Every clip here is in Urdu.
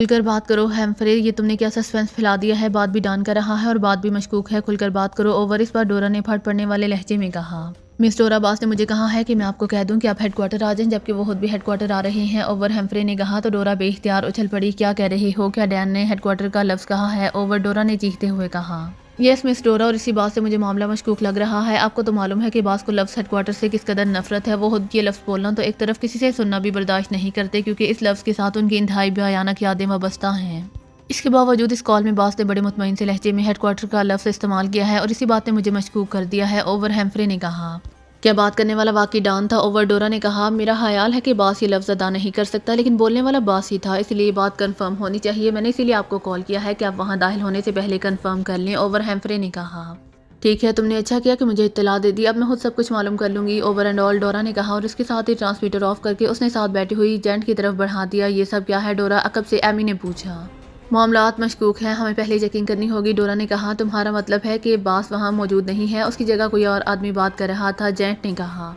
کھل کر بات کرو ہیمفرے، یہ تم نے کیا سسپینس پھیلا دیا ہے؟ بات بھی ڈان کر رہا ہے اور بات بھی مشکوک ہے، کھل کر بات کرو اوور۔ اس بار ڈورا نے پھٹ پڑنے والے لہجے میں کہا۔ مس ڈورا، باس نے مجھے کہا ہے کہ میں آپ کو کہہ دوں کہ آپ ہیڈ کوارٹر آ جائیں، جبکہ وہ خود بھی ہیڈ کوارٹر آ رہے ہیں، اوور، ہیمفرے نے کہا تو ڈورا بے اختیار اچھل پڑی۔ کیا کہہ رہے ہو؟ کیا ڈین نے ہیڈ کوارٹر کا لفظ کہا ہے؟ اوور، ڈورا نے چیختے ہوئے کہا۔ یس مس ڈورا، اور اسی بات سے مجھے معاملہ مشکوک لگ رہا ہے۔ آپ کو تو معلوم ہے کہ باس کو لفظ ہیڈ کوارٹر سے کس قدر نفرت ہے۔ وہ خود یہ لفظ بولنا تو ایک طرف، کسی سے سننا بھی برداشت نہیں کرتے، کیونکہ اس لفظ کے ساتھ ان کی انتہائی بھیانک یادیں وابستہ ہیں۔ اس کے باوجود اس کال میں باس نے بڑے مطمئن سے لہجے میں ہیڈ کوارٹر کا لفظ استعمال کیا ہے اور اسی بات نے مجھے مشکوک کر دیا ہے، اوور، ہیمفرے نے کہا۔ کیا بات کرنے والا واقعی ڈان تھا؟ اوور، ڈورا نے کہا۔ میرا خیال ہے کہ باس یہ لفظ ادا نہیں کر سکتا، لیکن بولنے والا باس ہی تھا، اس لیے یہ بات کنفرم ہونی چاہیے۔ میں نے اسی لیے آپ کو کال کیا ہے کہ آپ وہاں داخل ہونے سے پہلے کنفرم کر لیں، اوور، ہیمفرے نے کہا۔ ٹھیک ہے، تم نے اچھا کیا کہ مجھے اطلاع دے دی، اب میں خود سب کچھ معلوم کر لوں گی، اوور اینڈ آل، ڈورا نے کہا اور اس کے ساتھ ہی ٹرانسمیٹر آف کر کے اس نے ساتھ بیٹھی ہوئی ایجنٹ کی طرف بڑھا دیا۔ یہ سب کیا ہے ڈورا؟ عقب سے ایمی نے پوچھا۔ معاملات مشکوک ہیں، ہمیں پہلے یقین کرنی ہوگی، ڈورا نے کہا۔ تمہارا مطلب ہے کہ باس وہاں موجود نہیں ہے، اس کی جگہ کوئی اور آدمی بات کر رہا تھا، ایجنٹ نے کہا۔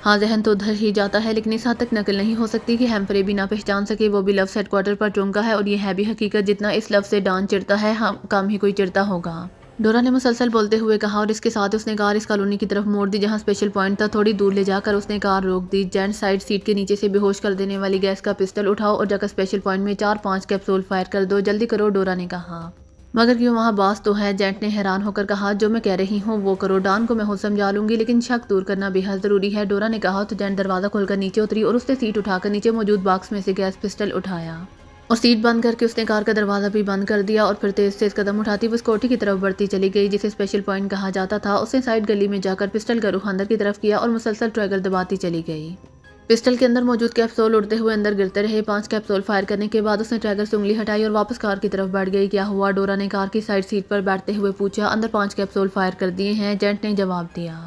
ہاں، ذہن تو ادھر ہی جاتا ہے، لیکن اس حد تک نقل نہیں ہو سکتی کہ ہیمفرے بھی نہ پہچان سکے، وہ بھی لفظ ہیڈ کوارٹر پر ٹونکا ہے، اور یہ ہے بھی حقیقت، جتنا اس لفظ سے ڈان چڑھتا ہے کم ہی کوئی چڑھتا ہوگا، ڈورا نے مسلسل بولتے ہوئے کہا، اور اس کے ساتھ اس نے کار اس کالونی کی طرف موڑ دی جہاں اسپیشل پوائنٹ تھا۔ تھوڑی دور لے جا کر اس نے کار روک دی۔ جینٹ سائڈ سیٹ کے نیچے سے بے ہوش کر دینے والی گیس کا پسٹل اٹھاؤ اور جا کر اسپیشل پوائنٹ میں 4-5 کیپسول فائر کر دو، جلدی کرو، ڈورا نے کہا۔ مگر کیوں؟ وہاں باس تو ہے، جینٹ نے حیران ہو کر کہا۔ جو میں کہہ رہی ہوں وہ کرو، ڈان کو میں خود سمجھا لوں گی، لیکن شک دور کرنا بے حد ضروری ہے، ڈورا نے کہا۔ تو جینٹ دروازہ کھول کر نیچے اتری اور اس نے سیٹ اٹھا کر نیچے موجود باکس میں سے گیس پسٹل اٹھایا اور سیٹ بند کر کے اس نے کار کا دروازہ بھی بند کر دیا، اور پھر تیز تیز قدم اٹھاتی وہ اس کوٹھی کی طرف بڑھتی چلی گئی جسے اسپیشل پوائنٹ کہا جاتا تھا۔ اس نے سائڈ گلی میں جا کر پسٹل کا رخ اندر کی طرف کیا اور مسلسل ٹریگر دباتی چلی گئی۔ پسٹل کے اندر موجود کیپسول اڑتے ہوئے اندر گرتے رہے۔ 5 کیپسول فائر کرنے کے بعد اس نے ٹریگر سے انگلی ہٹائی اور واپس کار کی طرف بڑھ گئی۔ کیا ہوا؟ ڈورا نے کار کی سائڈ سیٹ پر بیٹھتے ہوئے پوچھا۔ اندر 5 کیپسول فائر کر دیے ہیں، جینٹ نے جواب دیا۔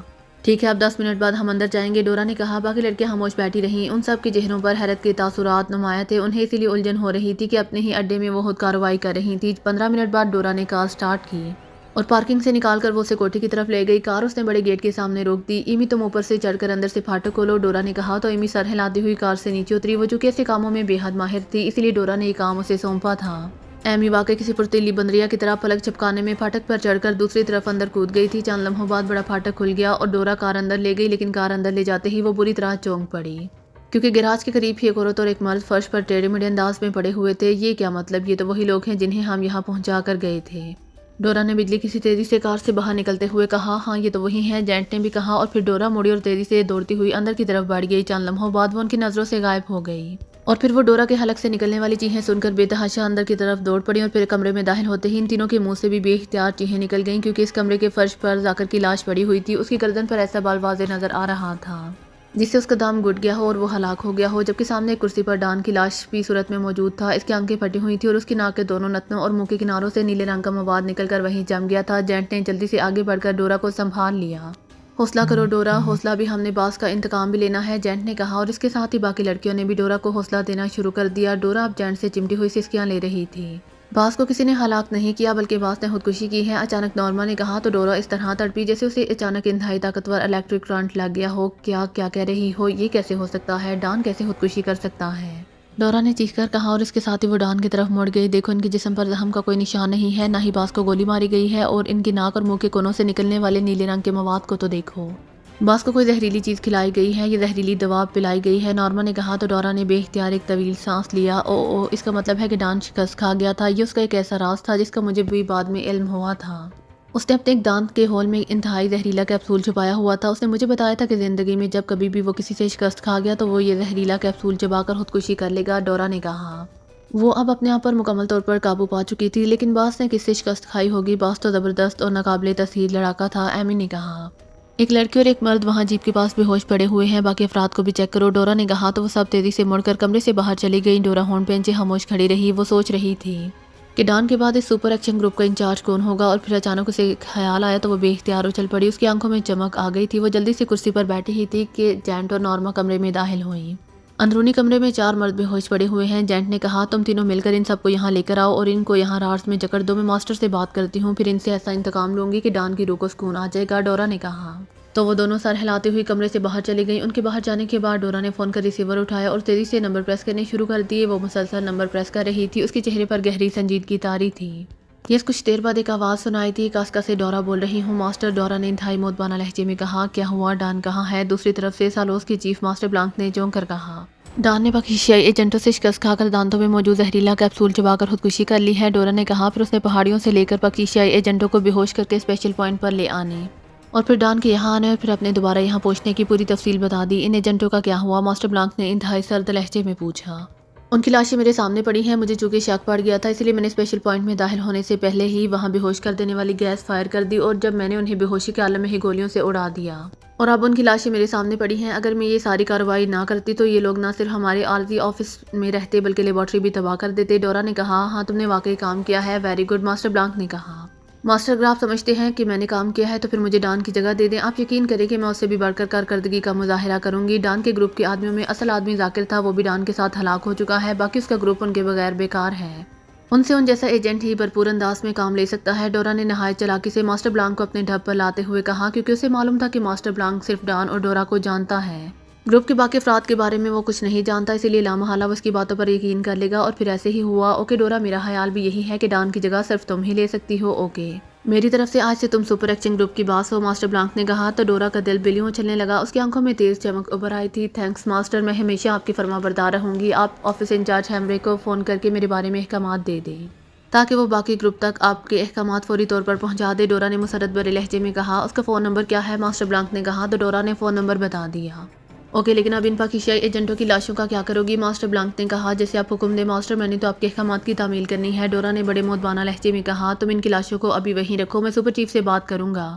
ٹھیک ہے، اب 10 منٹ بعد ہم اندر جائیں گے، ڈورا نے کہا۔ باقی لڑکیاں خاموش بیٹھی رہیں، ان سب کے چہروں پر حیرت کے تاثرات نمایاں تھے، انہیں اسی لیے الجھن ہو رہی تھی کہ اپنے ہی اڈے میں وہ خود کارروائی کر رہی تھی۔ 15 منٹ بعد ڈورا نے کار سٹارٹ کی اور پارکنگ سے نکال کر وہ اسے کوٹھی کی طرف لے گئی۔ کار اس نے بڑے گیٹ کے سامنے روک دی۔ ایمی، تم اوپر سے چڑھ کر اندر سے پھاٹک کھولو، ڈورا نے کہا تو ایمی سر ہلاتی ہوئی کار سے نیچے اتری۔ وہ چونکہ ایسے کاموں میں بے حد ماہر تھی، اسی لیے ڈورا نے یہ کام اسے سونپا تھا۔ ایمی واقعی کسی پرتیلی بندریا کی طرح پلک چھپکانے میں پھاٹک پر چڑھ کر دوسری طرف اندر کود گئی تھی۔ چند لمحوں بعد بڑا پھاٹک کھل گیا اور ڈورا کار اندر لے گئی، لیکن کار اندر لے جاتے ہی وہ بری طرح چونک پڑی، کیونکہ گیراج کے قریب ہی ایک عورت اور ایک مرد فرش پر ٹیڑھے میڑھے انداز میں پڑے ہوئے تھے۔ یہ کیا مطلب؟ یہ تو وہی لوگ ہیں جنہیں ہم یہاں پہنچا کر گئے تھے، ڈورا نے بجلی کسی تیزی سے کار سے باہر نکلتے ہوئے کہا۔ ہاں، یہ تو وہی ہیں، جینٹ نے بھی کہا، اور پھر ڈورا مڑی اور تیزی سے دوڑتی ہوئی اندر کی طرف بڑھ گئی۔ چند لمحوں بعد وہ ان کی نظروں سے غائب ہو گئی اور پھر وہ ڈورا کے حلق سے نکلنے والی چیخیں سن کر بے تحاشا اندر کی طرف دوڑ پڑی، اور پھر کمرے میں داخل ہوتے ہی ان تینوں کے منہ سے بھی بے اختیار چیخیں نکل گئیں، کیونکہ اس کمرے کے فرش پر ذاکر کی لاش پڑی ہوئی تھی۔ اس کی گردن پر ایسا بال واضح نظر آ رہا تھا جس سے اس کا دم گھٹ گیا ہو اور وہ ہلاک ہو گیا ہو، جبکہ سامنے ایک کرسی پر ڈان کی لاش بھی صورت میں موجود تھا۔ اس کی آنکھیں پھٹی ہوئی تھی اور اس کی ناک کے دونوں نتنوں اور منہ کے کناروں سے نیلے رنگ کا مواد نکل کر وہیں جم گیا تھا۔ جینٹ نے جلدی سے آگے بڑھ کر ڈورا کو سنبھال لیا۔ حوصلہ کرو ڈورا، حوصلہ بھی، ہم نے باس کا انتقام بھی لینا ہے، جینٹ نے کہا، اور اس کے ساتھ ہی باقی لڑکیوں نے بھی ڈورا کو حوصلہ دینا شروع کر دیا۔ ڈورا اب جینٹ سے چمٹی ہوئی سسکیاں لے رہی تھی۔ باس کو کسی نے ہلاک نہیں کیا، بلکہ باس نے خودکشی کی ہے، اچانک نورما نے کہا، تو ڈورا اس طرح تڑپی جیسے اسے اچانک انتہائی طاقتور الیکٹرک کرنٹ لگ گیا ہو۔ کیا کہہ رہی ہو؟ یہ کیسے ہو سکتا ہے؟ ڈان کیسے خودکشی کر سکتا ہے؟ ڈورا نے چیخ کر کہا، اور اس کے ساتھ ہی وہ ڈان کی طرف مڑ گئی۔ دیکھو، ان کے جسم پر زخم کا کوئی نشان نہیں ہے، نہ ہی باس کو گولی ماری گئی ہے، اور ان کی ناک اور منہ کے کونوں سے نکلنے والے نیلے رنگ کے مواد کو تو دیکھو۔ باس کو کوئی زہریلی چیز کھلائی گئی ہے، یہ زہریلی دوا پلائی گئی ہے، نورما نے کہا۔ تو ڈورا نے بے اختیار ایک طویل سانس لیا۔ او، اس کا مطلب ہے کہ ڈان شکست کھا گیا تھا۔ یہ اس کا ایک ایسا راز تھا جس کا مجھے بھی بعد میں علم ہوا تھا۔ اس نے اپنے ایک دانت کے ہول میں انتہائی زہریلا کیپسول چھپایا ہوا تھا۔ اس نے مجھے بتایا تھا کہ زندگی میں جب کبھی بھی وہ کسی سے شکست کھا گیا تو وہ یہ زہریلا کیپسول چبا کر خودکشی کر لے گا، ڈورا نے کہا۔ وہ اب اپنے آپ پر مکمل طور پر قابو پا چکی تھی، لیکن باس نے کس سے شکست کھائی ہوگی؟ باس تو زبردست اور ناقابل تسخیر لڑاکا تھا، ایمی نے کہا۔ ایک لڑکی اور ایک مرد وہاں جیپ کے پاس بے ہوش پڑے ہوئے ہیں، باقی افراد کو بھی چیک کرو، ڈورا نے کہا۔ تو وہ سب تیزی سے مڑ کر کمرے سے باہر چلی گئی۔ ڈورا ہونٹ پہنچے خاموش کھڑی رہی۔ وہ سوچ رہی تھی کہ ڈان کے بعد اس سپر ایکشن گروپ کا انچارج کون ہوگا، اور پھر اچانک اسے خیال آیا تو وہ بے اختیار اچھل پڑی۔ اس کی آنکھوں میں چمک آ گئی تھی، وہ جلدی سے کرسی پر بیٹھی ہی تھی کہ جینٹ اور نورما کمرے میں داخل ہوئیں۔ اندرونی کمرے میں 4 مرد بے ہوش پڑے ہوئے ہیں، جینٹ نے کہا۔ تم تینوں مل کر ان سب کو یہاں لے کر آؤ اور ان کو یہاں رارس میں جکڑ دو، میں ماسٹر سے بات کرتی ہوں، پھر ان سے ایسا انتقام لوں گی کہ ڈان کی روح کو سکون آ جائے گا، ڈورا نے کہا۔ تو وہ دونوں سر ہلاتے ہوئے کمرے سے باہر چلی گئیں۔ ان کے باہر جانے کے بعد ڈورا نے فون کا ریسیور اٹھایا اور تیزی سے نمبر پریس کرنے شروع کر دیے۔ وہ مسلسل نمبر پریس کر رہی تھی، اس کے چہرے پر گہری سنجیدگی طاری تھی۔ یس کچھ دیر بعد ایک آواز سنائی تھی، کاسکا سے ڈورا بول رہی ہوں ماسٹر۔ ڈورا نے انتہائی مودبانہ لہجے میں کہا، کیا ہوا؟ ڈان کہاں ہے؟ دوسری طرف سے سالوس کے چیف ماسٹر بلانک نے چونک کر کہا۔ ڈان نے پاکیزیائی ایجنٹوں سے شکست کھا کر دانتوں میں موجود زہریلا کیپسول چبا کر خودکشی کر لی ہے، ڈورا نے کہا۔ پھر اس نے پہاڑیوں سے لے کر پاکیزیائی ایجنٹوں کو بے ہوش کر کے اسپیشل پوائنٹ پر لے آنے اور پھر ڈان کے یہاں آنے اور پھر اپنے دوبارہ یہاں پہنچنے کی پوری تفصیل بتا دی۔ ان ایجنٹوں کا کیا ہوا؟ ماسٹر بلانک نے انتہائی سرد لہجے میں پوچھا۔ ان کی لاشیں میرے سامنے پڑی ہیں، مجھے چونکہ شک پڑ گیا تھا اس لیے میں نے اسپیشل پوائنٹ میں داخل ہونے سے پہلے ہی وہاں بے ہوش کر دینے والی گیس فائر کر دی اور جب میں نے انہیں بے ہوشی کے عالم میں ہی گولیوں سے اڑا دیا اور اب ان کی لاشیں میرے سامنے پڑی ہیں۔ اگر میں یہ ساری کارروائی نہ کرتی تو یہ لوگ نہ صرف ہمارے عارضی آفس میں رہتے بلکہ لیبارٹری بھی تباہ کر دیتے۔ ڈورا نے کہا، ہاں تم نے واقعی کام کیا ہے، ویری گڈ، ماسٹر بلانک نے کہا۔ ماسٹر اگر آپ سمجھتے ہیں کہ میں نے کام کیا ہے تو پھر مجھے ڈان کی جگہ دے دیں۔ آپ یقین کریں کہ میں اس سے بھی بڑھ کر کارکردگی کا مظاہرہ کروں گی۔ ڈان کے گروپ کے آدمیوں میں اصل آدمی ذاکر تھا، وہ بھی ڈان کے ساتھ ہلاک ہو چکا ہے، باقی اس کا گروپ ان کے بغیر بیکار ہے۔ ان سے ان جیسا ایجنٹ ہی بھرپور انداز میں کام لے سکتا ہے۔ ڈورا نے نہایت چالاکی سے ماسٹر بلانک کو اپنے ڈھب پر لاتے ہوئے کہا، کیونکہ اسے معلوم تھا کہ ماسٹر بلانک صرف ڈان اور ڈورا کو جانتا ہے، گروپ کے باقی افراد کے بارے میں وہ کچھ نہیں جانتا، اسی لیے لامحالہ وہ اس کی باتوں پر یقین کر لے گا اور پھر ایسے ہی ہوا۔ اوکے ڈورا، میرا خیال بھی یہی ہے کہ ڈان کی جگہ صرف تم ہی لے سکتی ہو۔ اوکے، میری طرف سے آج سے تم سپر ایکشن گروپ کی باس ہو، ماسٹر بلانک نے کہا۔ تو ڈورا کا دل بلیوں چلنے لگا، اس کی آنکھوں میں تیز چمک ابھر آئی تھی۔ تھینکس ماسٹر، میں ہمیشہ آپ کی فرما بردار رہوں گی۔ آپ آفس انچارج ہیمرے کو فون کر کے میرے بارے میں احکامات دے دیں تاکہ وہ باقی گروپ تک آپ کے احکامات فوری طور پر پہنچا دے، ڈورا نے مسرت بھرے لہجے میں کہا۔ اس کا فون نمبر کیا ہے؟ ماسٹر بلانک نے کہا۔ تو ڈورا نے فون نمبر بتا دیا۔ اوکے، لیکن اب ان پاکیزیائی ایجنٹوں کی لاشوں کا کیا کرو گی؟ ماسٹر بلانک نے کہا۔ جیسے آپ حکم دیں ماسٹر، میں نے تو آپ کے احکامات کی تعمیل کرنی ہے، ڈورا نے بڑے مودبانہ لہجے میں کہا۔ تم ان کی لاشوں کو ابھی وہیں رکھو، میں سپر چیف سے بات کروں گا،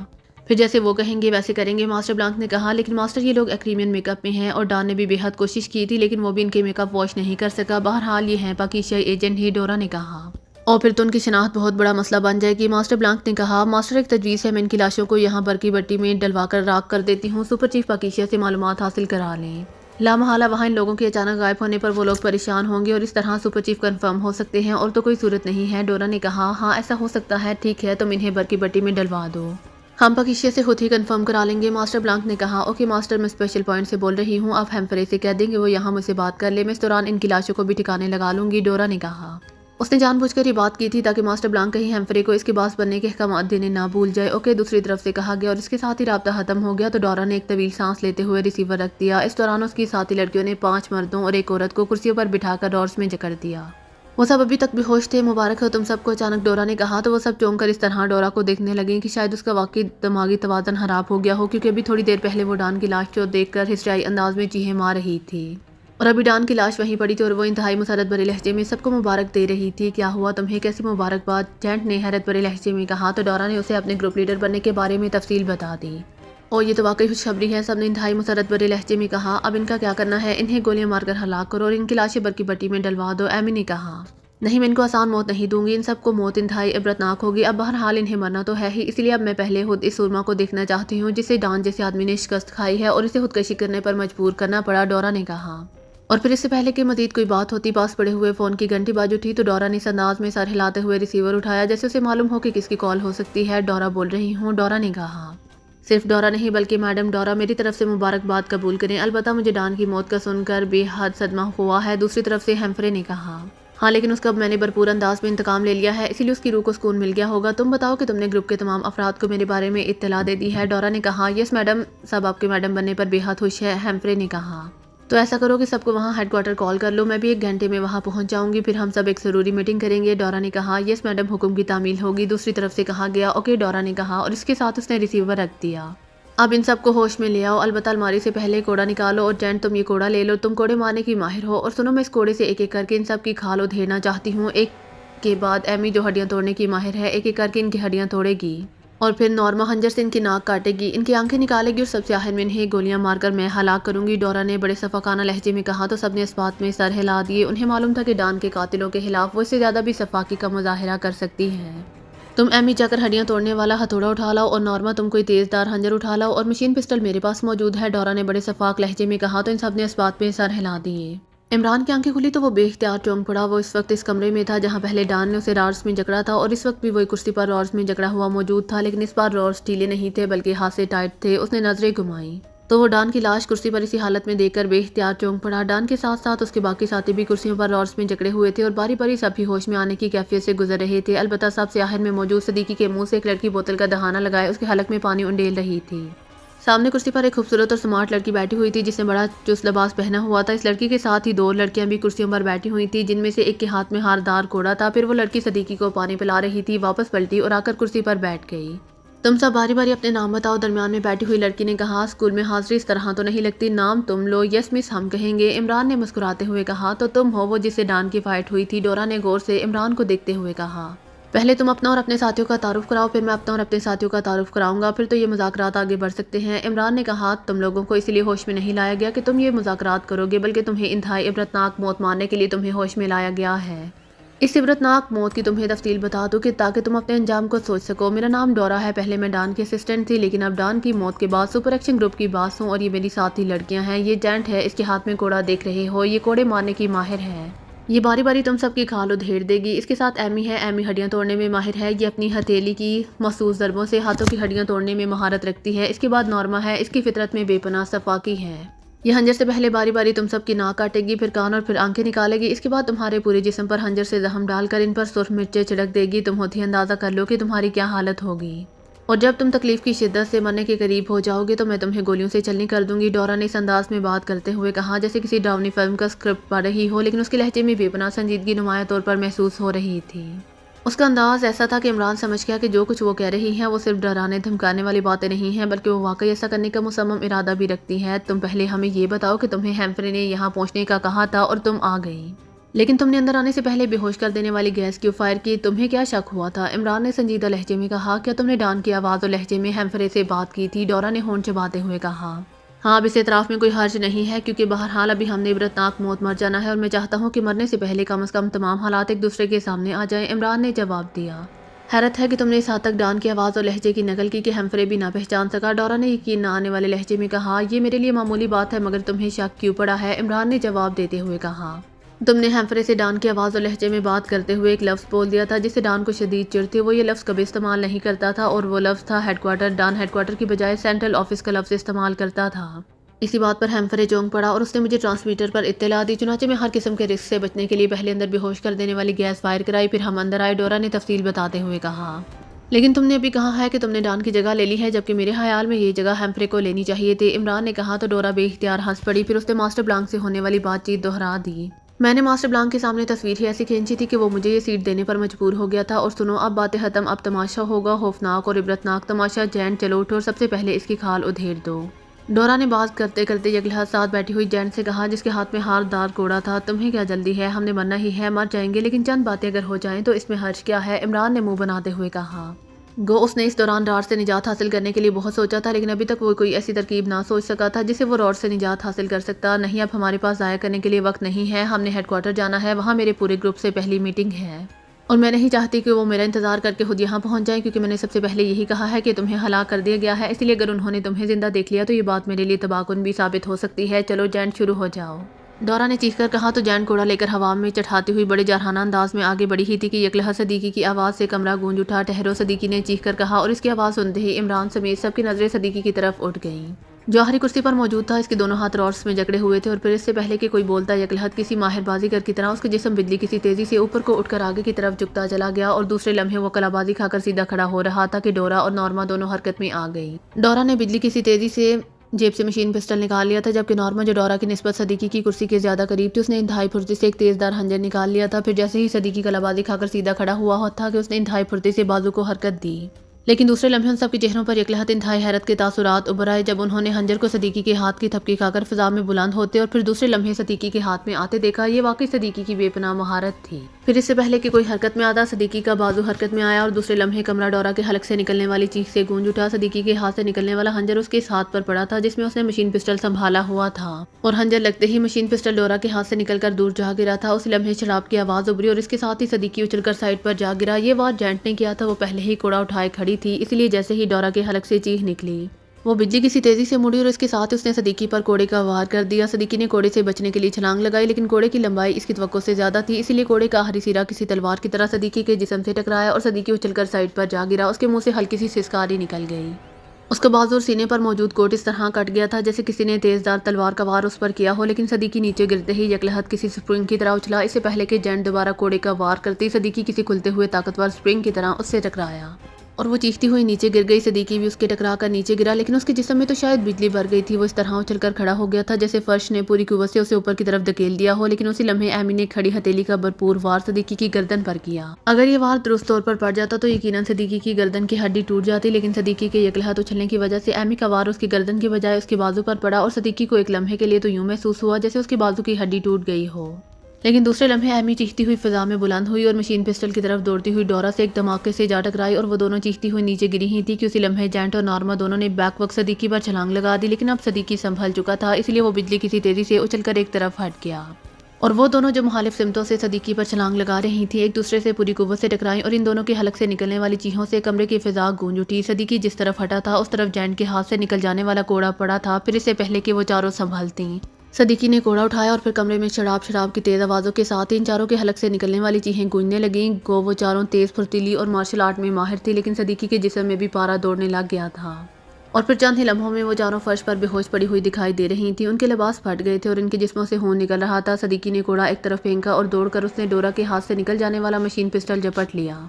پھر جیسے وہ کہیں گے ویسے کریں گے، ماسٹر بلانک نے کہا۔ لیکن ماسٹر یہ لوگ ایکریمین میک اپ میں ہیں اور ڈان نے بھی بے حد کوشش کی تھی لیکن وہ بھی ان کے میک اپ واش نہیں کر سکا۔ بہرحال یہ ہیں پاکیزیائی ایجنٹ ہی، ڈورا نے کہا، اور پھر تو ان کی شناخت بہت بڑا مسئلہ بن جائے گی، ماسٹر بلانک نے کہا۔ ماسٹر ایک تجویز ہے، میں ان کی لاشوں کو یہاں برقی بٹی میں ڈلوا کر راکھ کر دیتی ہوں، سپر چیف پاکیزیا سے معلومات حاصل کرا لیں۔ لامحالہ وہاں ان لوگوں کے اچانک غائب ہونے پر وہ لوگ پریشان ہوں گے اور اس طرح سپر چیف کنفرم ہو سکتے ہیں، اور تو کوئی صورت نہیں ہے، ڈورا نے کہا۔ ہاں ایسا ہو سکتا ہے، ٹھیک ہے، تم انہیں برقی بٹی میں ڈلوا دو، ہم پاکیزیا سے خود ہی کنفرم کرا لیں گے، ماسٹر بلانک نے کہا۔ اوکے ماسٹر، میں اسپیشل پوائنٹ سے بول رہی ہوں، آپ ہیمفرے سے کہہ دیں کہ وہ یہاں مجھ سے بات کر لے، میں اس دوران ان کی لاشوں کو بھی ٹھکانے لگا لوں گی، ڈورا نے کہا۔ اس نے جان بوجھ کر یہ بات کی تھی تاکہ ماسٹر بلانک کہیں ہیمفرے کو اس کے باس بننے کے احکامات دینے نہ بھول جائے۔ اوکے دوسری طرف سے کہا گیا اور اس کے ساتھ ہی رابطہ ختم ہو گیا۔ تو ڈورا نے ایک طویل سانس لیتے ہوئے ریسیور رکھ دیا۔ اس دوران اس کی ساتھی لڑکیوں نے 5 مردوں اور ایک عورت کو کرسیوں پر بٹھا کر ڈورس میں جکڑ دیا۔ وہ سب ابھی تک بے ہوش تھے۔ مبارک ہو تم سب کو، اچانک ڈورا نے کہا۔ تو وہ سب چونک کر اس طرح ڈورا کو دیکھنے لگیں کہ شاید اس کا واقعی دماغی توازن خراب ہو گیا ہو، کیونکہ ابھی تھوڑی دیر پہلے وہ ڈان کی لاش کو دیکھ کر ہسٹریائی انداز میں چیخیں مار رہی تھی اور ابھی ڈان کی لاش وہیں پڑی تھی اور وہ انتہائی مسرت بھرے لہجے میں سب کو مبارک دے رہی تھی۔ کیا ہوا تمہیں؟ کیسی مبارکباد؟ جینٹ نے حیرت بھرے لہجے میں کہا۔ تو ڈورا نے اسے اپنے گروپ لیڈر بننے کے بارے میں تفصیل بتا دی۔ اور یہ تو واقعی خوشخبری ہے، سب نے انتہائی مسرت بھرے لہجے میں کہا۔ اب ان کا کیا کرنا ہے؟ انہیں گولیاں مار کر ہلاک کرو اور ان کی لاشیں برقی بٹی میں ڈلوا دو، ایمی نے کہا۔ نہیں، میں ان کو آسان موت نہیں دوں گی، ان سب کو موت انتہائی عبرتناک ہوگی۔ اب بہرحال انہیں مرنا تو ہے ہی، اس لیے اب میں پہلے خود اس سورما کو دیکھنا چاہتی ہوں جسے ڈان جیسے آدمی نے شکست کھائی ہے اور اسے خودکشی کرنے پر مجبور کرنا پڑا، ڈورا نے کہا۔ اور پھر اس سے پہلے کہ مزید کوئی بات ہوتی، پاس پڑے ہوئے فون کی گھنٹی باز اٹھی تو ڈورا نے اس انداز میں سر ہلاتے ہوئے ریسیور اٹھایا جیسے اسے معلوم ہو کہ کس کی کال ہو سکتی ہے۔ ڈورا بول رہی ہوں، ڈورا نے کہا۔ صرف ڈورا نہیں بلکہ میڈم ڈورا، میری طرف سے مبارکباد قبول کریں، البتہ مجھے ڈان کی موت کا سن کر بے حد صدمہ ہوا ہے، دوسری طرف سے ہیمفرے نے کہا۔ ہاں لیکن اس کا اب میں نے بھرپور انداز میں انتقام لے لیا ہے، اسی لیے اس کی روح کو سکون مل گیا ہوگا۔ تم بتاؤ کہ تم نے گروپ کے تمام افراد کو میرے بارے میں اطلاع دے دی ہے، ڈورا نے کہا۔ یس میڈم، سب آپ کے میڈم بننے پر بے حد خوش ہے، ہیمفرے نے کہا۔ تو ایسا کرو کہ سب کو وہاں ہیڈ کوارٹر کال کر لو، میں بھی 1 گھنٹے میں وہاں پہنچ جاؤں گی، پھر ہم سب ایک ضروری میٹنگ کریں گے، ڈورا نے کہا۔ یس میڈم، حکم کی تعمیل ہوگی، دوسری طرف سے کہا گیا۔ اوکے ڈورا نے کہا اور اس کے ساتھ اس نے ریسیور رکھ دیا۔ اب ان سب کو ہوش میں لے آؤ، البتہ الماری سے پہلے کوڑا نکالو، اور جینٹ تم یہ کوڑا لے لو، تم کوڑے مارنے کی ماہر ہو، اور سنو میں اس کوڑے سے ایک ایک کر کے ان سب کی کھال ادھیڑنا چاہتی ہوں۔ ایک کے بعد ایمی جو ہڈیاں توڑنے کی ماہر ہے، ایک ایک کر کے ان کی ہڈیاں توڑے گی، اور پھر نورما خنجر سے ان کی ناک کاٹے گی، ان کی آنکھیں نکالے گی اور سب سے آخر میں انہیں گولیاں مار کر میں ہلاک کروں گی، ڈورا نے بڑے صفاقانہ لہجے میں کہا۔ تو سب نے اس بات میں سر ہلا دیے، انہیں معلوم تھا کہ ڈان کے قاتلوں کے خلاف وہ اس سے زیادہ بھی صفاقی کا مظاہرہ کر سکتی ہے۔ تم ایمی جا کر ہڈیاں توڑنے والا ہتھوڑا اٹھا لاؤ، اور نورما تم کوئی تیز دار خنجر اٹھا لاؤ، اور مشین پسٹل میرے پاس موجود ہے، ڈورا نے بڑے شفاق لہجے میں کہا۔ تو ان سب نے اس بات پہ سر ہلا دیے۔ عمران کی آنکھیں کھلی تو وہ بے اختیار چونک پڑا۔ وہ اس وقت اس کمرے میں تھا جہاں پہلے ڈان نے اسے رارس میں جکڑا تھا، اور اس وقت بھی وہی کرسی پر رارس میں جکڑا ہوا موجود تھا، لیکن اس بار رارس ڈھیلے نہیں تھے بلکہ ہاتھ سے ٹائٹ تھے۔ اس نے نظریں گھمائیں تو وہ ڈان کی لاش کرسی پر اسی حالت میں دیکھ کر بے اختیار چونک پڑا۔ ڈان کے ساتھ ساتھ اس کے باقی ساتھی بھی کرسیوں پر رارس میں جکڑے ہوئے تھے اور باری باری سب ہی ہوش میں آنے کی کیفیت سے گزر رہے تھے۔ البتہ سب سے آخر میں موجود صدیقی کے منہ سے ایک لڑکی بوتل کا دہانہ لگائے اس کے حلق میں پانی انڈیل رہی تھی۔ سامنے کرسی پر ایک خوبصورت اور سمارٹ لڑکی بیٹھی ہوئی تھی جس نے بڑا چست لباس پہنا ہوا تھا۔ اس لڑکی کے ساتھ ہی دو لڑکیاں بھی کرسیوں پر بیٹھی ہوئی تھیں، جن میں سے ایک کے ہاتھ میں ہاردار کوڑا تھا۔ پھر وہ لڑکی صدیقی کو پانی پلا رہی تھی، واپس پلٹی اور آ کر کرسی پر بیٹھ گئی۔ تم سب باری باری اپنے نام بتاؤ، درمیان میں بیٹھی ہوئی لڑکی نے کہا۔ اسکول میں حاضری اس طرح تو نہیں لگتی، نام تم لو۔ یس مس ہم کہیں گے، عمران نے مسکراتے ہوئے کہا۔ تو تم ہو وہ جس سے ڈان کی فائٹ ہوئی تھی، ڈورا نے غور سے عمران کو دیکھتے ہوئے کہا۔ پہلے تم اپنا اور اپنے ساتھیوں کا تعارف کراؤ، پھر میں اپنا اور اپنے ساتھیوں کا تعارف کراؤں گا، پھر تو یہ مذاکرات آگے بڑھ سکتے ہیں۔ عمران نے کہا، تم لوگوں کو اس لیے ہوش میں نہیں لایا گیا کہ تم یہ مذاکرات کرو گے، بلکہ تمہیں انتہائی عبرتناک موت مارنے کے لیے تمہیں ہوش میں لایا گیا ہے۔ اس عبرتناک موت کی تمہیں تفصیل بتا دوں کہ تاکہ تم اپنے انجام کو سوچ سکو۔ میرا نام ڈورا ہے، پہلے میں ڈان کی اسسٹنٹ تھی، لیکن اب ڈان کی موت کے بعد سپر ایکشن گروپ کی باس ہوں، اور یہ میری ساتھی لڑکیاں ہیں۔ یہ جینٹ ہے، اس کے ہاتھ میں کوڑا دیکھ رہے ہو، یہ کوڑے مارنے کی ماہر ہے۔ یہ باری باری تم سب کی کھال ادھیڑ دے گی۔ اس کے ساتھ ایمی ہے، ایمی ہڈیاں توڑنے میں ماہر ہے، یہ اپنی ہتھیلی کی مخصوص ضربوں سے ہاتھوں کی ہڈیاں توڑنے میں مہارت رکھتی ہے۔ اس کے بعد نورما ہے، اس کی فطرت میں بے پناہ صفاقی ہے، یہ ہنجر سے پہلے باری باری تم سب کی ناک کاٹے گی، پھر کان اور پھر آنکھیں نکالے گی۔ اس کے بعد تمہارے پورے جسم پر ہنجر سے زخم ڈال کر ان پر سرخ مرچیں چھڑک دے گی۔ تم ہوتی اندازہ کر لو کہ تمہاری کیا حالت ہوگی، اور جب تم تکلیف کی شدت سے مرنے کے قریب ہو جاؤ گے تو میں تمہیں گولیوں سے چلنی کر دوں گی۔ ڈورا نے اس انداز میں بات کرتے ہوئے کہا جیسے کسی ڈراؤنی فلم کا اسکرپٹ پڑھ رہی ہو، لیکن اس کے لہجے میں بے پناہ سنجیدگی نمایاں طور پر محسوس ہو رہی تھی۔ اس کا انداز ایسا تھا کہ عمران سمجھ گیا کہ جو کچھ وہ کہہ رہی ہیں وہ صرف ڈرانے دھمکانے والی باتیں نہیں ہیں، بلکہ وہ واقعی ایسا کرنے کا مصمم ارادہ بھی رکھتی ہے۔ تم پہلے ہمیں یہ بتاؤ کہ تمہیں ہیمفرے نے یہاں پہنچنے کا کہا تھا اور تم آ گئی، لیکن تم نے اندر آنے سے پہلے بے ہوش کر دینے والی گیس کیوں فائر کی؟ تمہیں کیا شک ہوا تھا؟ عمران نے سنجیدہ لہجے میں کہا۔ کیا تم نے ڈان کی آواز اور لہجے میں ہیمفرے سے بات کی تھی؟ ڈورا نے ہونٹ چباتے ہوئے کہا۔ ہاں، اب اس اعتراف میں کوئی حرج نہیں ہے، کیونکہ بہرحال ابھی ہم نے عبرتناک موت مر جانا ہے، اور میں چاہتا ہوں کہ مرنے سے پہلے کم از کم تمام حالات ایک دوسرے کے سامنے آ جائیں۔ عمران نے جواب دیا۔ حیرت ہے کہ تم نے اس حد تک ڈان کی آواز اور لہجے کی نقل کی کہ ہیمفرے بھی نہ پہچان سکا، ڈورا نے یقین نہ آنے والے لہجے میں کہا۔ یہ میرے لیے معمولی بات ہے، مگر تمہیں شک کیوں پڑا ہے؟ عمران نے جواب دیتے ہوئے کہا۔ تم نے ہیمفرے سے ڈان کی آواز اور لہجے میں بات کرتے ہوئے ایک لفظ بول دیا تھا جس سے ڈان کو شدید چڑ تھی۔ وہ یہ لفظ کبھی استعمال نہیں کرتا تھا، اور وہ لفظ تھا headquarter. Dawn headquarter کی بجائے سینٹرل آفس کا لفظ استعمال کرتا تھا۔ اسی بات پر ہیمفرے چونک پڑا اور اس نے مجھے ٹرانسمیٹر پر اطلاع دی، چنانچہ میں ہر قسم کے رسک سے بچنے کے لیے پہلے اندر بے ہوش کر دینے والی گیس فائر کرائی، پھر ہم اندر آئے، ڈورا نے تفصیل بتاتے ہوئے کہا۔ لیکن تم نے ابھی کہا ہے کہ تم نے ڈان کی جگہ لے لی ہے، جبکہ میرے خیال میں یہ جگہ ہیمفرے کو لینی چاہیے تھی، عمران نے کہا۔ تو ڈورا بے اختیار ہنس پڑی، پھر اس نے ماسٹر بلانک سے ہونے والی بات چیت دہرا دی۔ میں نے ماسٹر بلانک کے سامنے تصویر ہی ایسی کھینچی تھی کہ وہ مجھے یہ سیٹ دینے پر مجبور ہو گیا تھا۔ اور سنو، اب باتیں ختم، اب تماشا ہوگا، خوفناک اور عبرتناک تماشا۔ جینٹ چلو اٹھو اور سب سے پہلے اس کی کھال ادھیڑ دو، ڈورا نے بات کرتے کرتے یکلحظ ساتھ بیٹھی ہوئی جینٹ سے کہا جس کے ہاتھ میں ہاردار کوڑا تھا۔ تمہیں کیا جلدی ہے؟ ہم نے مرنا ہی ہے، مر جائیں گے، لیکن چند باتیں اگر ہو جائیں تو اس میں حرج کیا ہے؟ عمران نے منہ بناتے ہوئے کہا۔ گو اس نے اس دوران راڈ سے نجات حاصل کرنے کے لیے بہت سوچا تھا، لیکن ابھی تک وہ کوئی ایسی ترکیب نہ سوچ سکا تھا جس سے وہ راڈ سے نجات حاصل کر سکتا۔ نہیں، اب ہمارے پاس ضائع کرنے کے لیے وقت نہیں ہے، ہم نے ہیڈ کوارٹر جانا ہے، وہاں میرے پورے گروپ سے پہلی میٹنگ ہے، اور میں نہیں چاہتی کہ وہ میرا انتظار کر کے خود یہاں پہنچ جائیں، کیونکہ میں نے سب سے پہلے یہی کہا ہے کہ تمہیں ہلاک کر دیا گیا ہے، اس لیے اگر انہوں نے تمہیں زندہ دیکھ لیا تو یہ بات میرے لیے تباہ کن بھی ثابت ہو سکتی ہے۔ چلو جینٹ، شروع ہو جاؤ، ڈورا نے چیخ کر کہا۔ تو جینٹ کوڑا لے کر ہوا میں چٹھاتی ہوئی بڑے جارحانہ انداز میں آگے بڑھی ہی تھی کہ یکلحظ صدیقی کی آواز سے کمرہ گونج اٹھا۔ ٹھہرو، صدیقی نے چیخ کر کہا، اور اس کی آواز سنتے ہی عمران سمیت سب کی نظریں صدیقی کی طرف اٹھ گئیں جو آخری کرسی پر موجود تھا۔ اس کے دونوں ہاتھ راڈس میں جکڑے ہوئے تھے، اور پھر اس سے پہلے کہ کوئی بولتا، یکلحظ کسی ماہر بازیگر کی طرح اس کے جسم بجلی کسی تیزی سے اوپر کو اٹھ کر آگے کی طرف جھکتا چلا گیا، اور دوسرے لمحے وہ کلا بازی کھا کر سیدھا کھڑا ہو رہا تھا کہ ڈورا اور نورما دونوں حرکت میں آ گئی۔ ڈورا نے بجلی کسی تیزی سے جیب سے مشین پسٹل نکال لیا تھا، جبکہ نورما جو ڈورا کی نسبت صدیقی کی کرسی کے زیادہ قریب تھی، اس نے انتہائی پھرتی سے ایک تیز دار خنجر نکال لیا تھا۔ پھر جیسے ہی صدیقی کلا بازی کھا کر سیدھا کھڑا ہوا تھا کہ اس نے انتہائی پھرتی سے بازو کو حرکت دی، لیکن دوسرے لمحے ان سب کے چہروں پر یکلحظ انتہائی حیرت کے تاثرات ابھر آئے جب انہوں نے خنجر کو صدیقی کے ہاتھ کی تھپکی کھا کر فضا میں بلند ہوتے اور پھر دوسرے لمحے صدیقی کے ہاتھ میں آتے دیکھا۔ یہ واقعی صدیقی کی بے پناہ مہارت تھی۔ پھر اس سے پہلے کہ کوئی حرکت میں آتا، صدیقی کا بازو حرکت میں آیا، اور دوسرے لمحے کمرہ ڈورا کے حلق سے نکلنے والی چیخ سے گونج اٹھا۔ صدیقی کے ہاتھ سے نکلنے والا خنجر اس کے اس ہاتھ پر پڑا تھا جس میں اس نے مشین پسٹل سنبھالا ہوا تھا، اور خنجر لگتے ہی مشین پسٹل ڈورا کے ہاتھ سے نکل کر دور جا گرا تھا۔ اس لمحے شراب کی آواز ابھری اور اس کے ساتھ ہی صدیقی اچھل کر سائڈ پر جا گرا۔ یہ وار جینٹ نے کیا تھا، وہ پہلے ہی کوڑا اٹھائے کھڑی تھی، اس لیے جیسے ہی ڈورا کے حلق سے چیخ نکلی وہ بجلی کسی تیزی سے مڑی اور اس کے ساتھ اس نے صدیقی پر کوڑے کا وار کر دیا۔ صدیقی نے کوڑے سے بچنے کے لیے چھلانگ لگائی، لیکن کوڑے کی لمبائی اس کی توقع سے زیادہ تھی، اسی لیے کوڑے کا آخری سرا کسی تلوار کی طرح صدیقی کے جسم سے ٹکرایا اور صدیقی اچھل کر سائیڈ پر جا گرا۔ اس کے منہ سے ہلکی سی سسکاری نکل گئی۔ اس کا بازو اور سینے پر موجود کوٹ اس طرح کٹ گیا تھا جیسے کسی نے تیز دار تلوار کا وار اس پر کیا ہو، لیکن صدیقی نیچے گرتے ہی یکلہت کسی سپرنگ کی طرح اچھلا۔ اس سے پہلے کہ جینٹ دوبارہ کوڑے کا وار کرتی، صدیقی کسی کھلتے ہوئے طاقتور سپرنگ کی طرح اس سے ٹکرایا اور وہ چیختی ہوئی نیچے گر گئی۔ صدیقی بھی اس کے ٹکرا کر نیچے گرا، لیکن اس کے جسم میں تو شاید بجلی بھر گئی تھی۔ وہ اس طرح اچھل کر کھڑا ہو گیا تھا جیسے فرش نے پوری قوت سے اسے اوپر کی طرف دھکیل دیا ہو، لیکن اسی لمحے ایمی نے کھڑی ہتھیلی کا بھرپور وار صدیقی کی گردن پر کیا۔ اگر یہ وار درست طور پر پڑ جاتا تو یقیناً صدیقی کی گردن کی ہڈی ٹوٹ جاتی، لیکن صدیقی کے یکلہت اچھلنے کی وجہ سے ایمی کا وار اس کی گردن کی بجائے اس کے بازو پر پڑا اور صدیقی کو ایک لمحے کے لیے تو یوں محسوس ہوا جیسے اس کے بازو کی ہڈی ٹوٹ گئی ہو، لیکن دوسرے لمحے ایمی چیختی ہوئی فضا میں بلند ہوئی اور مشین پسٹل کی طرف دوڑتی ہوئی ڈورا سے ایک دھماکے سے جا ٹکرائی اور وہ دونوں چیختی ہوئی نیچے گری ہی تھی کہ اسی لمحے جینٹ اور نارما دونوں نے بیک وقت صدیقی پر چھلانگ لگا دی، لیکن اب صدیقی سنبھل چکا تھا، اس لیے وہ بجلی کسی تیزی سے اچھل کر ایک طرف ہٹ گیا اور وہ دونوں جو مخالف سمتوں سے صدیقی پر چھلانگ لگا رہی تھیں ایک دوسرے سے پوری قوت سے ٹکرائیں اور ان دونوں کے حلق سے نکلنے والی چیخوں سے کمرے کی فضا گونج اٹھی۔ صدیقی جس طرف ہٹا تھا اس طرف جینٹ کے ہاتھ سے نکل جانے والا کوڑا پڑا تھا، پھر اس سے پہلے کہ وہ چاروں سنبھلتیں صدیقی نے کوڑا اٹھایا اور پھر کمرے میں شراب کی تیز آوازوں کے ساتھ ان چاروں کے حلق سے نکلنے والی چیخیں گونجنے لگیں۔ گو وہ چاروں تیز پھرتیلی اور مارشل آرٹ میں ماہر تھی، لیکن صدیقی کے جسم میں بھی پارا دوڑنے لگ گیا تھا اور پھر چند ہی لمحوں میں وہ چاروں فرش پر بے ہوش پڑی ہوئی دکھائی دے رہی تھیں۔ ان کے لباس پھٹ گئے تھے اور ان کے جسموں سے خون نکل رہا تھا۔ صدیقی نے کوڑا ایک طرف پھینکا اور دوڑ کر اس نے ڈورا کے ہاتھ سے نکل جانے والا مشین پسٹل جپٹ لیا۔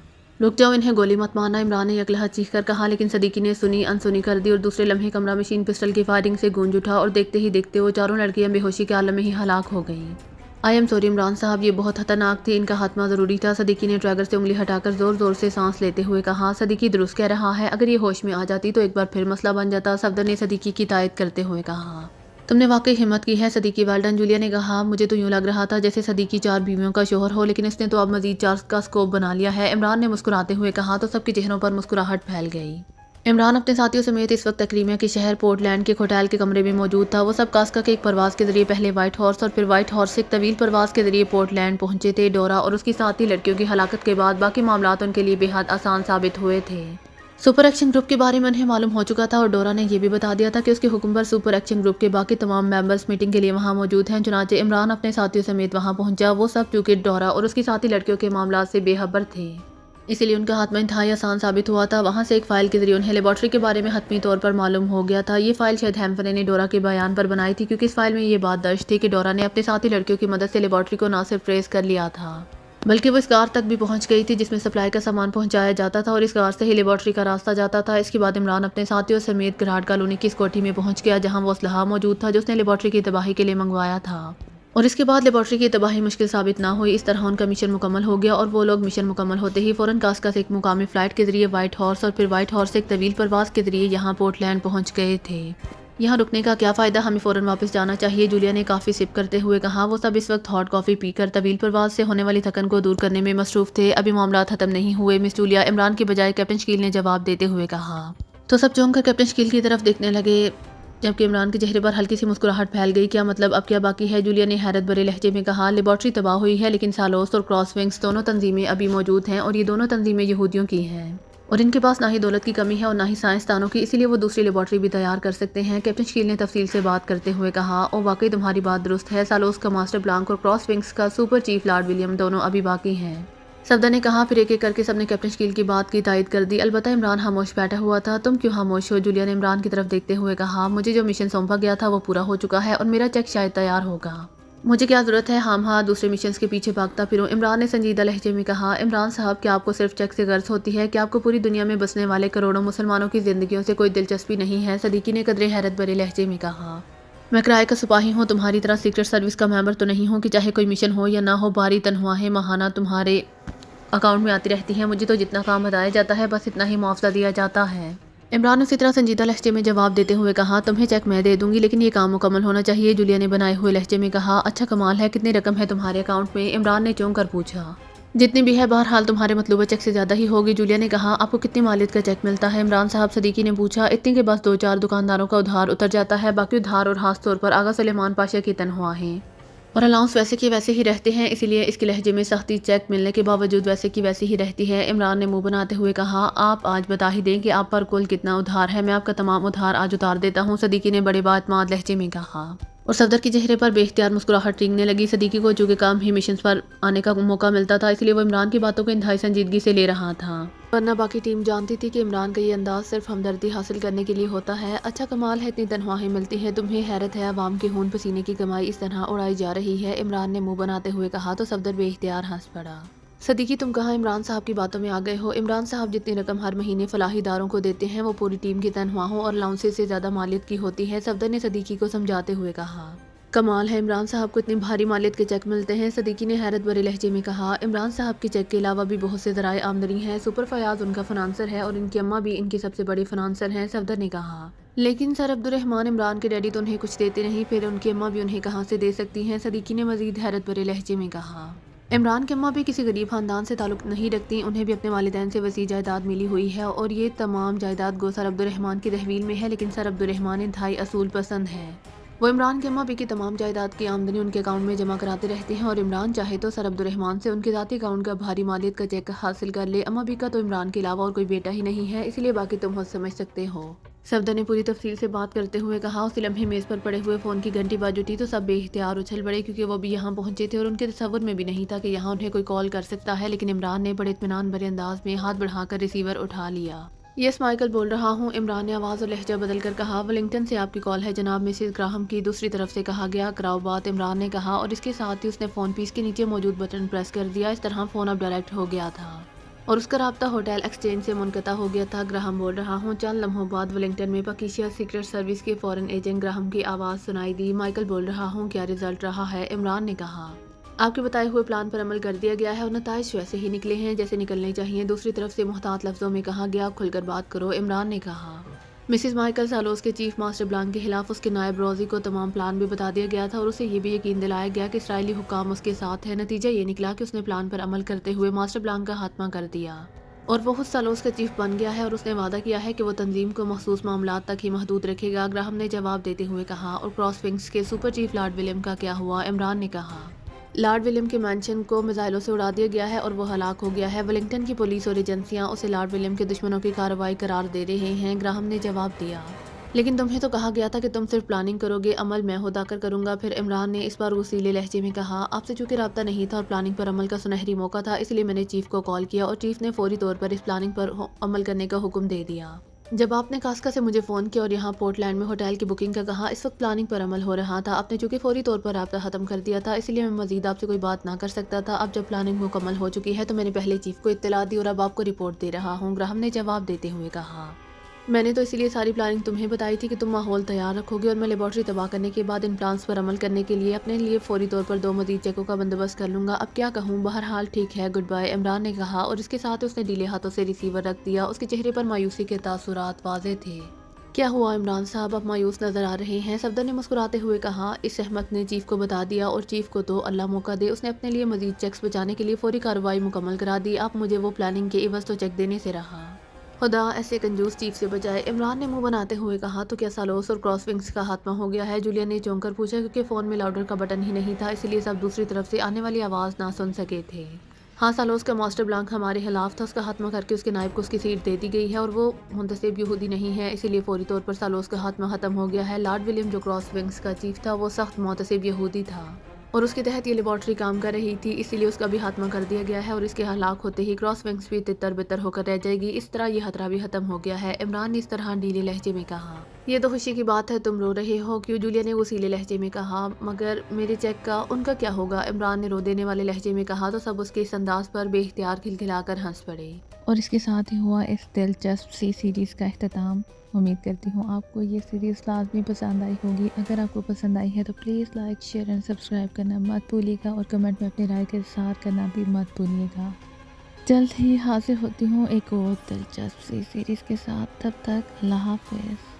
رک جاؤ، انہیں گولی مت مارنا، عمران نے یکلہت چیخ کر کہا، لیکن صدیقی نے سنی انسنی کر دی اور دوسرے لمحے کمرہ مشین پسٹل کی فائرنگ سے گونج اٹھا اور دیکھتے ہی دیکھتے وہ چاروں لڑکیاں بے ہوشی کے عالم میں ہی ہلاک ہو گئیں۔ آئی ایم سوری عمران صاحب، یہ بہت خطرناک تھی، ان کا خاتمہ ضروری تھا۔ صدیقی نے ٹریگر سے انگلی ہٹا کر زور زور سے سانس لیتے ہوئے کہا۔ صدیقی درست کہہ رہا ہے، اگر یہ ہوش میں آ جاتی تو ایک بار پھر مسئلہ بن جاتا، صفدر نے صدیقی کی تائید کرتے ہوئے کہا۔ تم نے واقعی ہمت کی ہے صدیقی، ویل ڈن، جولیا نے کہا۔ مجھے تو یوں لگ رہا تھا جیسے صدیقی 4 بیویوں کا شوہر ہو، لیکن اس نے تو اب مزید 4 کا سکوپ بنا لیا ہے، عمران نے مسکراتے ہوئے کہا تو سب کے چہروں پر مسکراہٹ پھیل گئی۔ عمران اپنے ساتھیوں سمیت اس وقت تکریمیہ کے شہر پورٹ لینڈ کے ایک ہوٹل کے کمرے میں موجود تھا۔ وہ سب کاسکا کے ایک پرواز کے ذریعے پہلے وائٹ ہارس اور پھر وائٹ ہارس سے ایک طویل پرواز کے ذریعے پورٹ لینڈ پہنچے تھے۔ ڈورا اور اس کی ساتھی لڑکیوں کی ہلاکت کے بعد باقی معاملات ان کے لیے بے حد آسان ثابت ہوئے تھے۔ سپر ایکشن گروپ کے بارے میں انہیں معلوم ہو چکا تھا اور ڈورا نے یہ بھی بتا دیا تھا کہ اس کے حکم پر سپر ایکشن گروپ کے باقی تمام ممبرز میٹنگ کے لیے وہاں موجود ہیں۔ چنانچہ عمران اپنے ساتھیوں سمیت وہاں پہنچا۔ وہ سب چونکہ ڈورا اور اس کی ساتھی لڑکیوں کے معاملات سے بے خبر تھے، اسی لیے ان کا خاتمہ انتہائی آسان ثابت ہوا تھا۔ وہاں سے ایک فائل کے ذریعے انہیں لیبارٹری کے بارے میں حتمی طور پر معلوم ہو گیا تھا۔ یہ فائل شاید ہیمفرے نے ڈورا کے بیان پر بنائی تھی، کیونکہ اس فائل میں یہ بات درج تھی کہ ڈورا نے اپنے ساتھی لڑکیوں کی مدد سے لیبارٹری کو نہ صرف ٹریس کر لیا تھا بلکہ وہ اس غار تک بھی پہنچ گئی تھی جس میں سپلائی کا سامان پہنچایا جاتا تھا اور اس غار سے ہی لیبارٹری کا راستہ جاتا تھا۔ اس کے بعد عمران اپنے ساتھیوں سمیت گراٹ کالونی کی اس کوٹھی میں پہنچ گیا جہاں وہ اسلحہ موجود تھا جو اس نے لیبارٹری کی تباہی کے لیے منگوایا تھا، اور اس کے بعد لیبارٹری کی تباہی مشکل ثابت نہ ہوئی۔ اس طرح ان کا مشن مکمل ہو گیا اور وہ لوگ مشن مکمل ہوتے ہی فوراً کاسکا سے ایک مقامی فلائٹ کے ذریعے وائٹ ہارس اور پھر وائٹ ہارس سے ایک طویل پرواز کے ذریعے یہاں پورٹ لینڈ پہنچ گئے تھے۔ یہاں رکنے کا کیا فائدہ، ہمیں فوراً واپس جانا چاہیے، جولیا نے کافی سپ کرتے ہوئے کہا۔ وہ سب اس وقت ہاٹ کافی پی کر طویل پرواز سے ہونے والی تھکن کو دور کرنے میں مصروف تھے۔ ابھی معاملات ختم نہیں ہوئے مس جولیا، عمران کے بجائے کیپٹن شکیل نے جواب دیتے ہوئے کہا۔ تو سب چونک کر کیپٹن شکیل کی طرف دیکھنے لگے جبکہ عمران کے چہرے پر ہلکی سی مسکراہٹ پھیل گئی۔ کیا مطلب، اب کیا باقی ہے، جولیا نے حیرت بھرے لہجے میں کہا۔ لیبارٹری تباہ ہوئی ہے لیکن سالوس اور کراس ونگز دونوں تنظیمیں ابھی موجود ہیں اور یہ دونوں تنظیمیں یہودیوں کی ہیں اور ان کے پاس نہ ہی دولت کی کمی ہے اور نہ ہی سائنسدانوں کی، اسی لیے وہ دوسری لیبارٹری بھی تیار کر سکتے ہیں، کیپٹن شکیل نے تفصیل سے بات کرتے ہوئے کہا۔ او واقعی تمہاری بات درست ہے، سالوس کا ماسٹر بلانک اور کراس ونگز کا سپر چیف لارڈ ولیم دونوں ابھی باقی ہیں، صفدر نے کہا۔ پھر ایک ایک کر کے سب نے کیپٹن شکیل کی بات کی تائید کر دی، البتہ عمران خاموش بیٹھا ہوا تھا۔ تم کیوں خاموش ہو، جولیا نے عمران کی طرف دیکھتے ہوئے کہا۔ مجھے جو مشن سونپا گیا تھا وہ پورا ہو چکا ہے اور میرا چیک شاید تیار ہوگا، مجھے کیا ضرورت ہے ہاں دوسرے مشنز کے پیچھے بھاگتا پھروں، عمران نے سنجیدہ لہجے میں کہا۔ عمران صاحب، کیا آپ کو صرف چیک سے غرض ہوتی ہے؟ کیا آپ کو پوری دنیا میں بسنے والے کروڑوں مسلمانوں کی زندگیوں سے کوئی دلچسپی نہیں ہے؟ صدیقی نے قدرے حیرت بھرے لہجے میں کہا۔ میں کرائے کا سپاہی ہوں، تمہاری طرح سیکرٹ سروس کا ممبر تو نہیں ہوں کہ چاہے کوئی مشن ہو یا نہ ہو بھاری تنخواہیں ماہانہ تمہارے اکاؤنٹ میں آتی رہتی ہیں، مجھے تو جتنا کام بتایا جاتا ہے بس اتنا ہی معاوضہ دیا جاتا ہے، عمران نے اسی طرح سنجیدہ لہجے میں جواب دیتے ہوئے کہا۔ تمہیں چیک میں دے دوں گی لیکن یہ کام مکمل ہونا چاہیے، جولیا نے بنائے ہوئے لہجے میں کہا۔ اچھا کمال ہے، کتنی رقم ہے تمہارے اکاؤنٹ میں، عمران نے چونک کر پوچھا۔ جتنی بھی ہے بہرحال تمہارے مطلوبہ چیک سے زیادہ ہی ہوگی، جولیا نے کہا۔ آپ کو کتنی مالیت کا چیک ملتا ہے، عمران صاحب، صدیقی نے پوچھا۔ اتنی کہ بس 2-4 دکانداروں کا ادھار اتر جاتا ہے، باقی ادھار اور خاص طور پر آغا سلیمان پاشا کی تنخواہیں اور الاؤنس ویسے کی ویسے ہی رہتے ہیں، اسی لیے اس کے لہجے میں سختی، چیک ملنے کے باوجود ویسے کی ویسے ہی رہتی ہے۔ عمران نے منہ بناتے ہوئے کہا، آپ آج بتا ہی دیں کہ آپ پر کل کتنا ادھار ہے، میں آپ کا تمام ادھار آج اتار دیتا ہوں، صدیقی نے بڑے باعتماد لہجے میں کہا۔ اور صفدر کے چہرے پر بے اختیار مسکراہٹ رینگنے لگی۔ صدیقی کو چونکہ کام ہی مشنز پر آنے کا موقع ملتا تھا، اس لیے وہ عمران کی باتوں کو انتہائی سنجیدگی سے لے رہا تھا، ورنہ باقی ٹیم جانتی تھی کہ عمران کا یہ انداز صرف ہمدردی حاصل کرنے کے لیے ہوتا ہے۔ اچھا کمال ہے، اتنی تنخواہیں ملتی ہیں، تمہیں حیرت ہے عوام کے خون پسینے کی کمائی اس طرح اڑائی جا رہی ہے؟ عمران نے منہ بناتے ہوئے کہا تو صفدر بے اختیار ہنس پڑا۔ صدیقی تم کہاں عمران صاحب کی باتوں میں آ گئے ہو؟ عمران صاحب جتنی رقم ہر مہینے فلاحی اداروں کو دیتے ہیں وہ پوری ٹیم کی تنخواہوں اور الاؤنسز سے زیادہ مالیت کی ہوتی ہے، صفدر نے صدیقی کو سمجھاتے ہوئے کہا۔ کمال ہے، عمران صاحب کو اتنی بھاری مالیت کے چیک ملتے ہیں، صدیقی نے حیرت بھرے لہجے میں کہا۔ عمران صاحب کے چیک کے علاوہ بھی بہت سے ذرائع آمدنی ہیں، سپر فیاض ان کا فنانسر ہے اور ان کی اماں بھی ان کے سب سے بڑے فنانسر ہیں، صفدر نے کہا۔ لیکن سر عبدالرحمان، عمران کے ڈیڈی تو انہیں کچھ دیتے نہیں، پھر ان کی اماں بھی انہیں کہاں سے دے سکتی ہیں؟ صدیقی نے مزید حیرت بھرے لہجے میں کہا۔ عمران کی اماں بھی کسی غریب خاندان سے تعلق نہیں رکھتی، انہیں بھی اپنے والدین سے وسیع جائیداد ملی ہوئی ہے اور یہ تمام جائیداد گو سر عبدالرحمان کی تحویل میں ہے، لیکن سر عبدالرحمان انتہائی اصول پسند ہے۔ وہ عمران کی اماں بھی کی تمام جائیداد کی آمدنی ان کے اکاؤنٹ میں جمع کراتے رہتے ہیں اور عمران چاہے تو سر عبدالرحمان سے ان کے ذاتی اکاؤنٹ کا بھاری مالیت کا چیک حاصل کر لے۔ اماں بھی کا تو عمران کے علاوہ اور کوئی بیٹا ہی نہیں ہے، اس لیے باقی تم خود سمجھ سکتے ہو۔ صفدر نے پوری تفصیل سے بات کرتے ہوئے کہا۔ اسی لمحے میز پر پڑے ہوئے فون کی گھنٹی بج اٹھی تو سب بے اختیار اچھل پڑے، کیونکہ وہ بھی یہاں پہنچے تھے اور ان کے تصور میں بھی نہیں تھا کہ یہاں انہیں کوئی کال کر سکتا ہے، لیکن عمران نے بڑے اطمینان بھرے انداز میں ہاتھ بڑھا کر ریسیور اٹھا لیا۔ یس مائیکل بول رہا ہوں، عمران نے آواز اور لہجہ بدل کر کہا۔ ولنگٹن سے آپ کی کال ہے جناب، مسز گراہم کی دوسری طرف سے کہا گیا۔ کراؤ بات، عمران نے کہا اور اس کے ساتھ ہی اس نے فون پیس کے نیچے موجود بٹن پریس کر دیا، اس طرح فون اب ڈائریکٹ ہو گیا تھا اور اس کا رابطہ ہوٹل ایکسچینج سے منقطع ہو گیا تھا۔ گراہم بول رہا ہوں۔ چند لمحوں بعد ولنگٹن میں پکیشیا سیکرٹ سروس کے فورن ایجنٹ گراہم کی آواز سنائی دی۔ مائیکل بول رہا ہوں، کیا رزلٹ رہا ہے؟ عمران نے کہا۔ آپ کے بتائے ہوئے پلان پر عمل کر دیا گیا ہے اور نتائج ویسے ہی نکلے ہیں جیسے نکلنے چاہیے، دوسری طرف سے محتاط لفظوں میں کہا گیا۔ کھل کر بات کرو، عمران نے کہا۔ مسز مائیکل سالوس کے چیف ماسٹر بلانک کے خلاف اس کے نائب روزی کو تمام پلان بھی بتا دیا گیا تھا اور اسے یہ بھی یقین دلایا گیا کہ اسرائیلی حکام اس کے ساتھ ہیں۔ نتیجہ یہ نکلا کہ اس نے پلان پر عمل کرتے ہوئے ماسٹر بلانک کا خاتمہ کر دیا اور وہ خود سالوس کا چیف بن گیا ہے اور اس نے وعدہ کیا ہے کہ وہ تنظیم کو مخصوص معاملات تک ہی محدود رکھے گا، گراہم نے جواب دیتے ہوئے کہا۔ اور کراس ونگز کے سپر چیف لارڈ ولیم کا کیا ہوا؟ عمران نے کہا۔ لارڈ ولیم کے مینشن کو میزائلوں سے اڑا دیا گیا ہے اور وہ ہلاک ہو گیا ہے، ولنگٹن کی پولیس اور ایجنسیاں اسے لارڈ ولیم کے دشمنوں کی کارروائی قرار دے رہے ہیں، گراہم نے جواب دیا۔ لیکن تمہیں تو کہا گیا تھا کہ تم صرف پلاننگ کرو گے، عمل میں خود آ کر کروں گا پھر، عمران نے اس بار غصیلے لہجے میں کہا۔ آپ سے چونکہ رابطہ نہیں تھا اور پلاننگ پر عمل کا سنہری موقع تھا، اس لیے میں نے چیف کو کال کیا اور چیف نے فوری طور پر اس پلاننگ پر عمل کرنے کا حکم دے دیا۔ جب آپ نے کاسکا سے مجھے فون کیا اور یہاں پورٹ لینڈ میں ہوٹل کی بکنگ کا کہا، اس وقت پلاننگ پر عمل ہو رہا تھا، آپ نے چونکہ فوری طور پر رابطہ ختم کر دیا تھا، اس لیے میں مزید آپ سے کوئی بات نہ کر سکتا تھا۔ اب جب پلاننگ مکمل ہو چکی ہے تو میں نے پہلے چیف کو اطلاع دی اور اب آپ کو رپورٹ دے رہا ہوں، گراہم نے جواب دیتے ہوئے کہا۔ میں نے تو اسی لیے ساری پلاننگ تمہیں بتائی تھی کہ تم ماحول تیار رکھو گے اور میں لیبارٹری تباہ کرنے کے بعد ان پلانز پر عمل کرنے کے لیے اپنے لیے فوری طور پر 2 مزید چیکوں کا بندوبست کر لوں گا۔ اب کیا کہوں، بہرحال ٹھیک ہے، گڈ بائے، عمران نے کہا اور اس کے ساتھ اس نے ڈھیلے ہاتھوں سے ریسیور رکھ دیا، اس کے چہرے پر مایوسی کے تاثرات واضح تھے۔ کیا ہوا عمران صاحب، آپ مایوس نظر آ رہے ہیں؟ صفدر نے مسکراتے ہوئے کہا۔ اس احمق نے چیف کو بتا دیا اور چیف کو تو اللہ موقع دے، اس نے اپنے لیے مزید چیکس بچانے کے لیے فوری کارروائی مکمل کرا دی، آپ مجھے وہ پلاننگ کے عوض تو چیک دینے سے رہا۔ خدا ایسے کنجوس چیف سے بچائے، عمران نے منہ بناتے ہوئے کہا۔ تو کیا سالوس اور کراس ونگز کا خاتمہ ہو گیا ہے؟ جولیا نے چونک کر پوچھا، کیونکہ فون میں لاؤڈر کا بٹن ہی نہیں تھا، اسی لیے سب دوسری طرف سے آنے والی آواز نہ سن سکے تھے۔ ہاں، سالوس کا ماسٹر بلانک ہمارے خلاف تھا، اس کا خاتمہ کر کے اس کے نائب کو اس کی سیٹ دے دی گئی ہے اور وہ منتسب یہودی نہیں ہے، اسی لیے فوری طور پر سالوس کا خاتمہ ختم ہو گیا ہے۔ لارڈ ولیم جو کراس ونگز کا چیف تھا وہ سخت منتسب یہودی تھا اور اس کے تحت یہ لیبارٹری کام کر رہی تھی، اسی لیے اس کا بھی خاتمہ کر دیا گیا ہے اور اس کے ہلاک ہوتے ہی کراس ونگز بھی تتر بتر ہو کر رہ جائے گی، اس طرح یہ خطرہ بھی ختم ہو گیا ہے، عمران نے اس طرح ڈھیلے لہجے میں کہا۔ یہ تو خوشی کی بات ہے، تم رو رہے ہو کیوں؟ جولیا نے غصیلے لہجے میں کہا۔ مگر میرے چیک کا، ان کا کیا ہوگا؟ عمران نے رو دینے والے لہجے میں کہا تو سب اس کے اس انداز پر بے اختیار کھلکھلا کر ہنس پڑے۔ اور اس کے ساتھ ہی ہوا اس دلچسپ سی سیریز کا اختتام۔ امید کرتی ہوں آپ کو یہ سیریز لازمی پسند آئی ہوگی، اگر آپ کو پسند آئی ہے تو please like, share and subscribe کرنا مت بھولیے گا اور کمنٹ میں اپنی رائے کا اظہار کرنا بھی مت بھولیے گا۔ جلد ہی حاضر ہوتی ہوں ایک اور دلچسپ سی سیریز کے ساتھ، تب تک اللہ حافظ۔